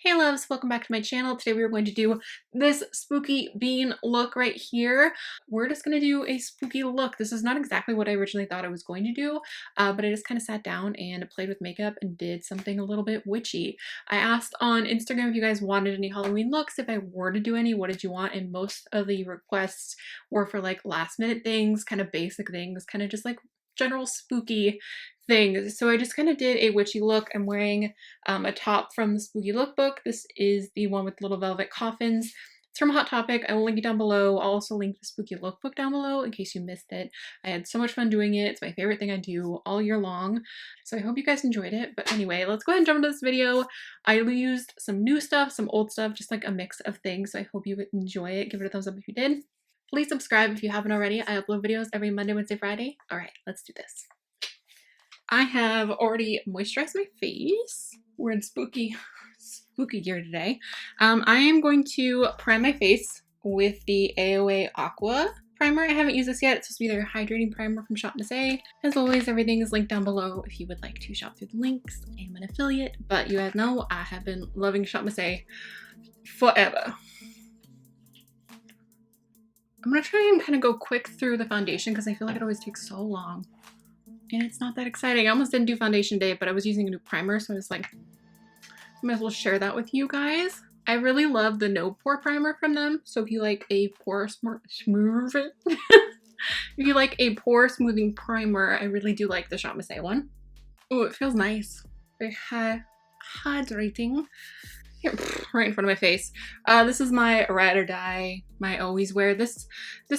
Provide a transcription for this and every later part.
Hey loves, welcome back to my channel. Today we are going to do this spooky bean look right here. We're just going to do a spooky look. This is not exactly what I originally thought I was going to do, but I just kind of sat down and played with makeup and did something a little bit witchy. I asked on Instagram if you guys wanted any Halloween looks. If I were to do any, what did you want? And most of the requests were for like last minute things, kind of basic things, kind of just like general spooky things. So I just kind of did a witchy look. I'm wearing a top from the Spooky Lookbook. This is the one with little velvet coffins. It's from Hot Topic. I will link it down below. I'll also link the Spooky Lookbook down below in case you missed it. I had so much fun doing it. It's my favorite thing I do all year long. So I hope you guys enjoyed it. But anyway, let's go ahead and jump into this video. I used some new stuff, some old stuff, just like a mix of things. So I hope you would enjoy it. Give it a thumbs up if you did. Please subscribe if you haven't already. I upload videos every Monday, Wednesday, Friday. All right, let's do this. I have already moisturized my face. We're in spooky gear today. I am going to prime my face with the AOA Aqua primer. I haven't used this yet. It's supposed to be their hydrating primer from Shop Miss A. As always, everything is linked down below if you would like to shop through the links. I'm an affiliate, but you guys know I have been loving Shop Miss A forever. I'm gonna try and kind of go quick through the foundation because I feel like it always takes so long. And it's not that exciting. I almost didn't do foundation day, but I was using a new primer, so I was like, I might as well share that with you guys. I really love the no pore primer from them. So if you like a pore if you like a pore smoothing primer, I really do like the Shop Miss A one. Oh, it feels nice. Very hydrating. Here, right in front of my face. This is my ride or die, my always wear. This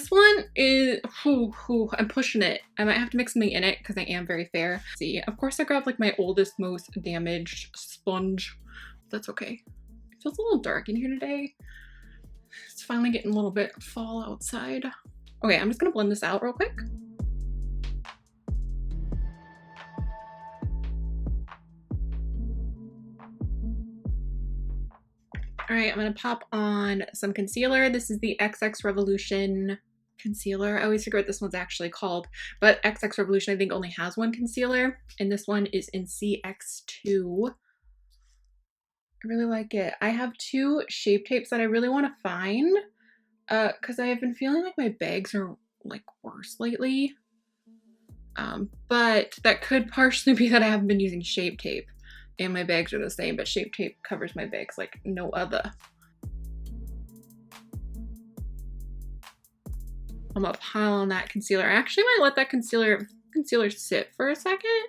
one is, I'm pushing it. I might have to mix something in it because I am very fair. Let's see, of course I grabbed like my oldest, most damaged sponge. That's okay. It feels a little dark in here today. It's finally getting a little bit fall outside. Okay, I'm just gonna blend this out real quick. All right, I'm gonna pop on some concealer. This is the XX Revolution concealer. I always forget what this one's actually called, but XX Revolution I think only has one concealer, and this one is in CX2. I really like it. I have two Shape Tapes that I really want to find because I have been feeling like my bags are like worse lately, but that could partially be that I haven't been using Shape Tape. And my bags are the same, but Shape Tape covers my bags like no other. I'm gonna pile on that concealer. I actually might let that concealer sit for a second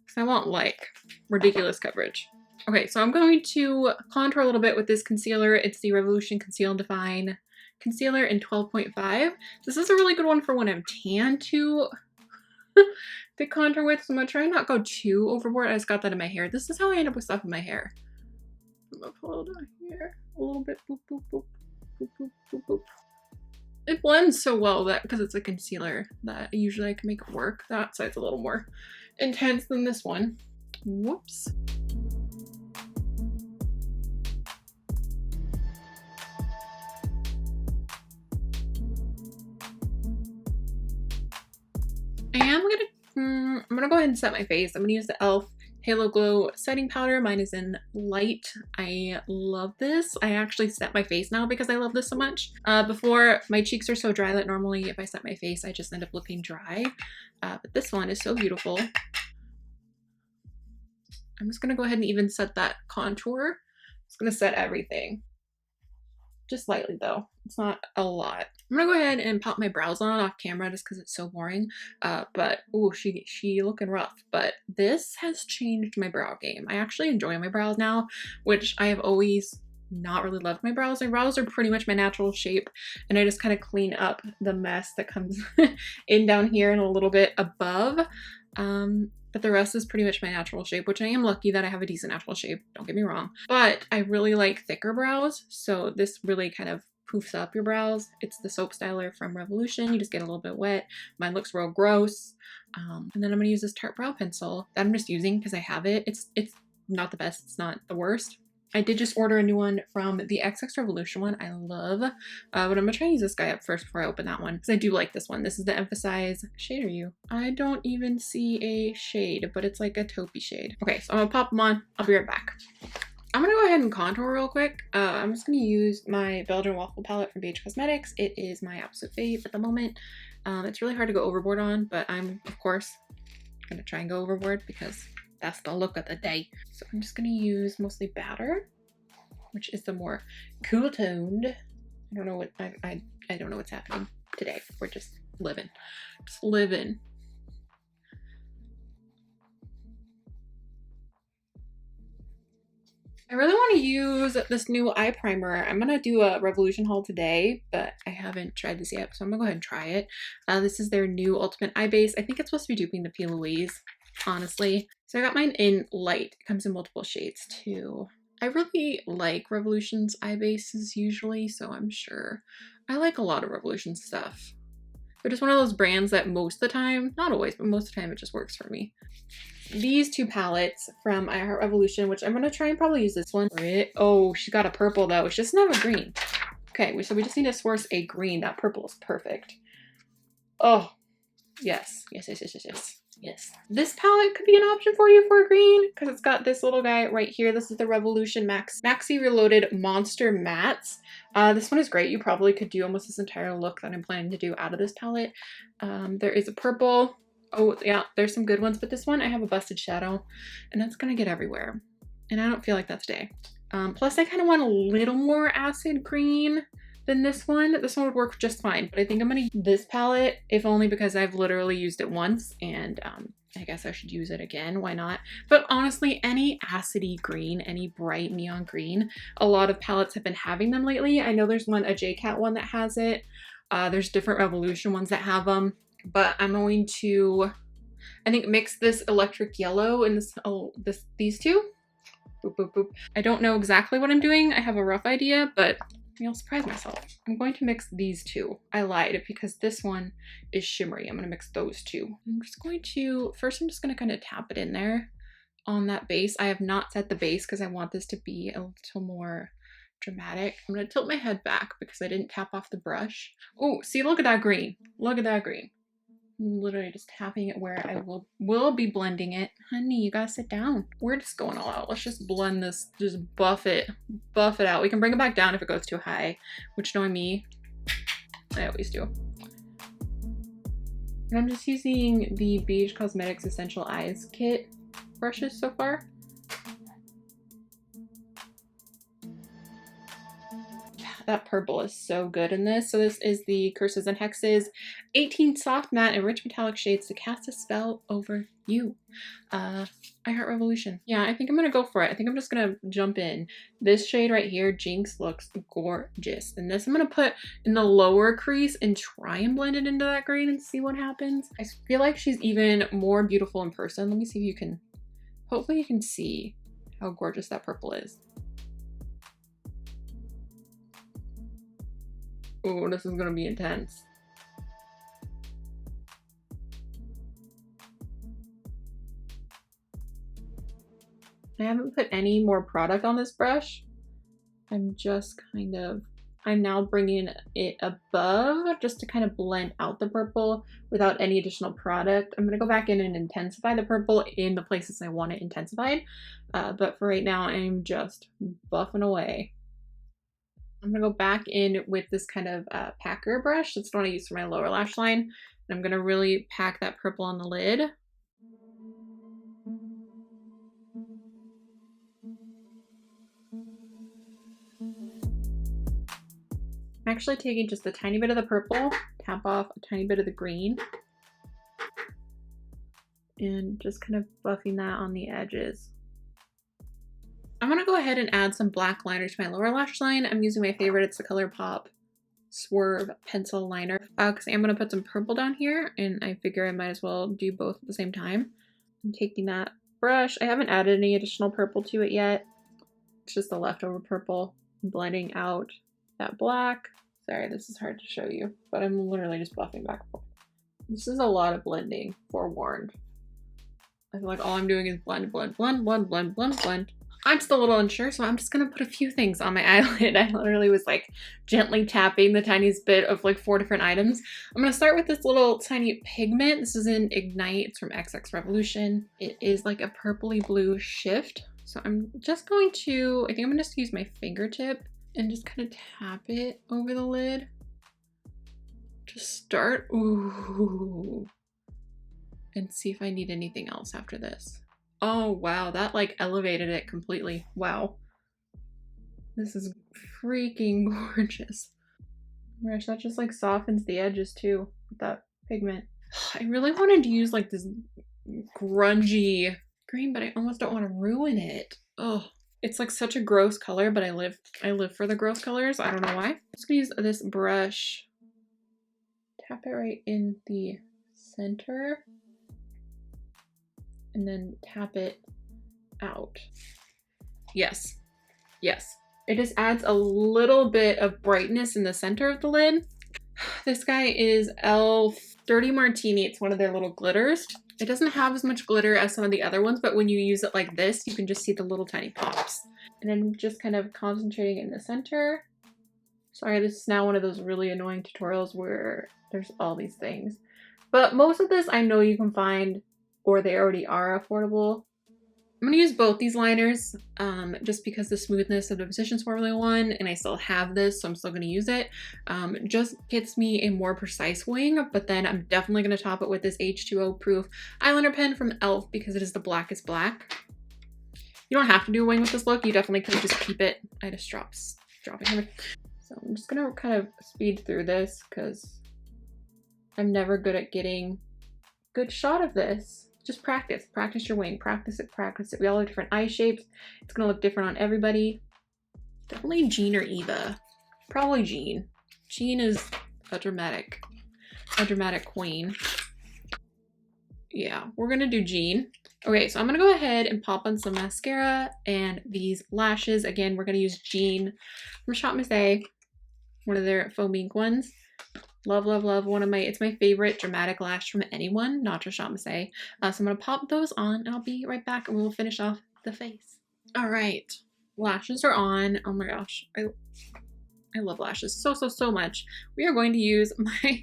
because I want like ridiculous coverage. Okay, so I'm going to contour a little bit with this concealer. It's the Revolution Conceal and Define Concealer in 12.5. This is a really good one for when I'm tan to contour with, so I'm gonna try and not go too overboard. I just got that in my hair. This is how I end up with stuff in my hair. I'm gonna pull it down here a little bit. Boop, boop, boop, boop, boop, boop, boop. It blends so well that because it's a concealer that usually I can make it work. That side's a little more intense than this one. Whoops. I'm gonna go ahead and set my face. I'm gonna use the e.l.f. Halo Glow setting powder. Mine is in light. I love this. I actually set my face now because I love this so much. Before, my cheeks are so dry that normally if I set my face, I just end up looking dry. But this one is so beautiful. I'm just gonna go ahead and even set that contour. It's gonna set everything. Just lightly though. It's not a lot. I'm gonna go ahead and pop my brows on off camera just because it's so boring. But ooh, she looking rough. But this has changed my brow game. I actually enjoy my brows now, which I have always not really loved my brows. My brows are pretty much my natural shape, and I just kind of clean up the mess that comes in down here and a little bit above. But the rest is pretty much my natural shape, which I am lucky that I have a decent natural shape, don't get me wrong. But I really like thicker brows, so this really kind of poofs up your brows. It's the soap styler from Revolution. You just get a little bit wet. Mine looks real gross. And then I'm gonna use this Tarte brow pencil that I'm just using because I have it. It's not the best, it's not the worst. I did just order a new one from the XX Revolution one. I love, but I'm gonna try and use this guy up first before I open that one because I do like this one. This is the Emphasize shade. Are you? I don't even see a shade, but it's like a taupey shade. Okay, so I'm gonna pop them on. I'll be right back. I'm gonna go ahead and contour real quick. I'm just gonna use my Belgian Waffle palette from BH Cosmetics. It is my absolute fave at the moment. It's really hard to go overboard on, but I'm, of course, gonna try and go overboard because that's the look of the day. So I'm just gonna use mostly Batter, which is the more cool toned. I don't know what I don't know what's happening today. We're just living. Just living. I really want to use this new eye primer. I'm going to do a Revolution haul today, but I haven't tried this yet, so I'm going to go ahead and try it. This is their new Ultimate Eye Base. I think it's supposed to be duping the P. Louise, honestly. So I got mine in light. It comes in multiple shades too. I really like Revolution's eye bases usually, so I'm sure I like a lot of Revolution stuff. But it's one of those brands that most of the time, not always, but most of the time it just works for me. These two palettes from I Heart Revolution, which I'm going to try and probably use this one for it. Oh, she got a purple though. She doesn't have a green. Okay, so we just need to source a green. That purple is perfect. Oh, yes. Yes, yes, yes, yes, yes. Yes. This palette could be an option for you for a green because it's got this little guy right here. This is the Revolution Maxi Reloaded Monster Mattes. This one is great. You probably could do almost this entire look that I'm planning to do out of this palette. There is a purple. Oh, yeah, there's some good ones, but this one I have a busted shadow and that's going to get everywhere. And I don't feel like that today. Plus, I kind of want a little more acid green than this one. This one would work just fine, but I think I'm going to use this palette, if only because I've literally used it once, and I guess I should use it again. Why not? But honestly, any acidy green, any bright neon green, a lot of palettes have been having them lately. I know there's one, a JCat one that has it. There's different Revolution ones that have them, but I'm going to, I think, mix this electric yellow and these two. Boop, boop, boop. I don't know exactly what I'm doing. I have a rough idea, but I'll surprise myself. I'm going to mix these two. I lied because this one is shimmery. I'm going to mix those two. I'm just going to, first I'm just going to kind of tap it in there on that base. I have not set the base because I want this to be a little more dramatic. I'm going to tilt my head back because I didn't tap off the brush. Oh, see, look at that green. Look at that green. I'm literally just tapping it where I will be blending it. Honey, you gotta sit down. We're just going all out. Let's just blend this, just buff it out. We can bring it back down if it goes too high, which knowing me, I always do. And I'm just using the BH Cosmetics Essential Eyes Kit brushes so far. That purple is so good in this. So this is the Curses and Hexes 18 soft matte and rich metallic shades to cast a spell over you. I Heart Revolution. Yeah, I think I'm gonna go for it. I think I'm just gonna jump in. This shade right here, Jinx, looks gorgeous. And this I'm gonna put in the lower crease and try and blend it into that green and see what happens. I feel like she's even more beautiful in person. Let me see if you can, hopefully you can see how gorgeous that purple is. Oh, this is gonna be intense. I haven't put any more product on this brush. I'm just I'm now bringing it above just to kind of blend out the purple without any additional product. I'm gonna go back in and intensify the purple in the places I want it intensified. But for right now, I'm just buffing away. I'm gonna go back in with this kind of packer brush. That's the one I use for my lower lash line. And I'm gonna really pack that purple on the lid. I'm actually taking just a tiny bit of the purple, tap off a tiny bit of the green, and just kind of buffing that on the edges. I'm gonna go ahead and add some black liner to my lower lash line. I'm using my favorite, it's the ColourPop Swerve Pencil Liner. Because I'm gonna put some purple down here, and I figure I might as well do both at the same time. I'm taking that brush. I haven't added any additional purple to it yet. It's just the leftover purple. I'm blending out that black. Sorry, this is hard to show you, but I'm literally just buffing back and forth. This is a lot of blending, forewarned. I feel like all I'm doing is blend, blend, blend, blend, blend, blend, blend. I'm still a little unsure, so I'm just gonna put a few things on my eyelid. I literally was like gently tapping the tiniest bit of like 4 different items. I'm gonna start with this little tiny pigment. This is in Ignite. It's from XX Revolution. It is like a purpley blue shift. So I'm just going to, I think I'm gonna just use my fingertip and just kind of tap it over the lid. Just start, ooh, and see if I need anything else after this. Oh, wow, that like elevated it completely. Wow. This is freaking gorgeous. Oh my gosh, that just like softens the edges too with that pigment. I really wanted to use like this grungy green, but I almost don't want to ruin it. Oh, it's like such a gross color, but I live for the gross colors. I don't know why. I'm just gonna use this brush. Tap it right in the center. And then tap it out. Yes. Yes. It just adds a little bit of brightness in the center of the lid. This guy is Dirty Martini. It's one of their little glitters. It doesn't have as much glitter as some of the other ones, but when you use it like this, you can just see the little tiny pops. And then just kind of concentrating in the center. Sorry, this is now one of those really annoying tutorials where there's all these things. But most of this I know you can find, or they already are affordable. I'm gonna use both these liners just because the smoothness of the Physicians Formula one, and I still have this, so I'm still gonna use it. Just gets me a more precise wing, but then I'm definitely gonna top it with this H2O proof eyeliner pen from e.l.f. because it is the blackest black. You don't have to do a wing with this look. You definitely could just keep it. I just dropping here. So I'm just gonna kind of speed through this because I'm never good at getting a good shot of this. Just practice. Practice your wing. Practice it, practice it. We all have different eye shapes. It's gonna look different on everybody. Definitely Jean or Eva. Probably Jean. Jean is a dramatic queen. Yeah, we're gonna do Jean. Okay, so I'm gonna go ahead and pop on some mascara and these lashes. Again, we're gonna use Jean from Shop Miss A, one of their faux mink ones. Love, love, love. It's my favorite dramatic lash from anyone, not just Shop Miss A. So I'm gonna pop those on and I'll be right back and we'll finish off the face. All right, lashes are on. Oh my gosh, I love lashes so much. We are going to use my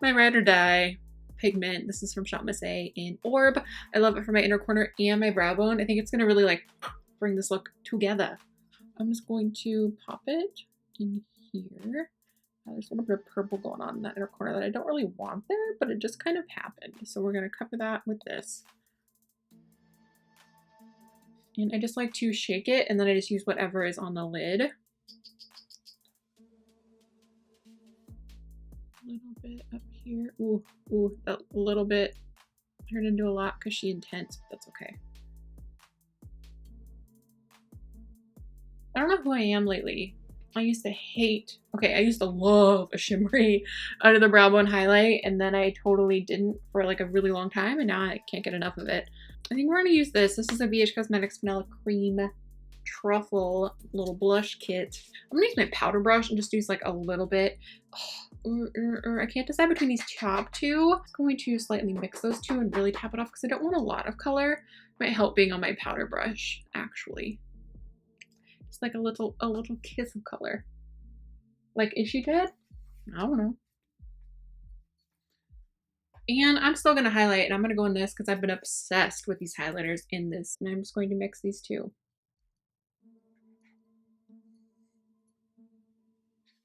my Ride or Die pigment. This is from Shop Miss A in Orb. I love it for my inner corner and my brow bone. I think it's gonna really like bring this look together. I'm just going to pop it in here. There's a little bit of purple going on in that inner corner that I don't really want there, but it just kind of happened. So we're going to cover that with this. And I just like to shake it, and then I just use whatever is on the lid. A little bit up here. Ooh, a little bit turned into a lot because she's intense, but that's okay. I don't know who I am lately. I used to love a shimmery under the brow bone highlight, and then I totally didn't for like a really long time, and now I can't get enough of it. I think we're gonna use this. This is a VH Cosmetics Vanilla Cream Truffle little blush kit. I'm gonna use my powder brush and just use like a little bit. I can't decide between these top two. I'm going to slightly mix those two and really tap it off because I don't want a lot of color. It might help being on my powder brush, actually. It's like a little kiss of color. Like, is she dead? I don't know. And I'm still gonna highlight, and I'm gonna go in this because I've been obsessed with these highlighters in this, and I'm just going to mix these two.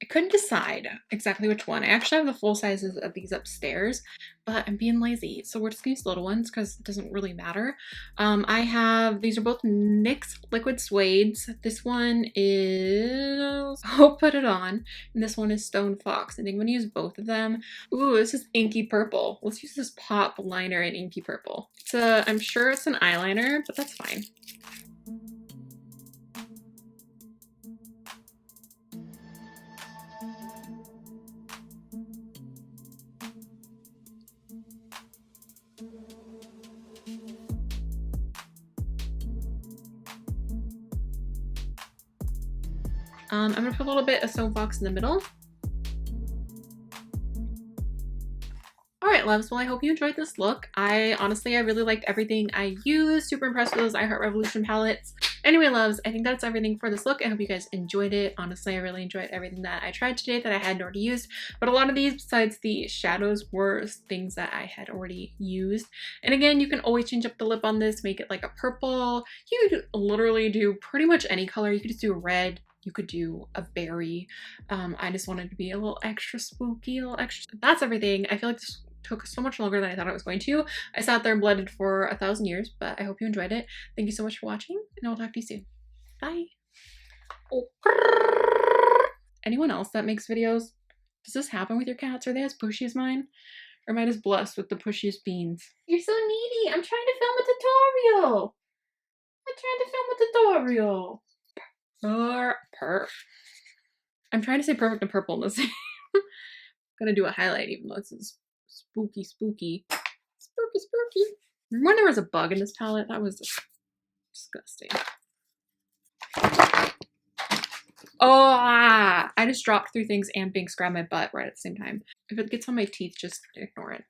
I couldn't decide exactly which one. I actually have the full sizes of these upstairs, but I'm being lazy. So we're just gonna use the little ones because it doesn't really matter. These are both NYX Liquid Suedes. This one is Oh Put It On, and this one is Stone Fox. I think I'm gonna use both of them. Ooh, this is Inky Purple. Let's use this pop liner in Inky Purple. I'm sure it's an eyeliner, but that's fine. I'm gonna put a little bit of Stone Fox in the middle. All right, loves. Well, I hope you enjoyed this look. Honestly, I really liked everything I used. Super impressed with those I Heart Revolution palettes. Anyway, loves, I think that's everything for this look. I hope you guys enjoyed it. Honestly, I really enjoyed everything that I tried today that I hadn't already used. But a lot of these, besides the shadows, were things that I had already used. And again, you can always change up the lip on this, make it like a purple. You could literally do pretty much any color. You could just do a red. You could do a berry. I just wanted to be a little extra spooky, a little extra. That's everything. I feel like this took so much longer than I thought it was going to. I sat there and blended for 1,000 years, but I hope you enjoyed it. Thank you so much for watching, and I'll talk to you soon. Bye. Oh. Anyone else that makes videos? Does this happen with your cats? Are they as pushy as mine? Or am I just blessed with the pushiest beans? You're so needy. I'm trying to film a tutorial. I'm trying to say perfect and purple in the same. I'm gonna do a highlight even though this is spooky. Spooky. Remember there was a bug in this palette? That was disgusting. Oh, I just dropped 3 things and Binks grabbed my butt right at the same time. If it gets on my teeth, just ignore it.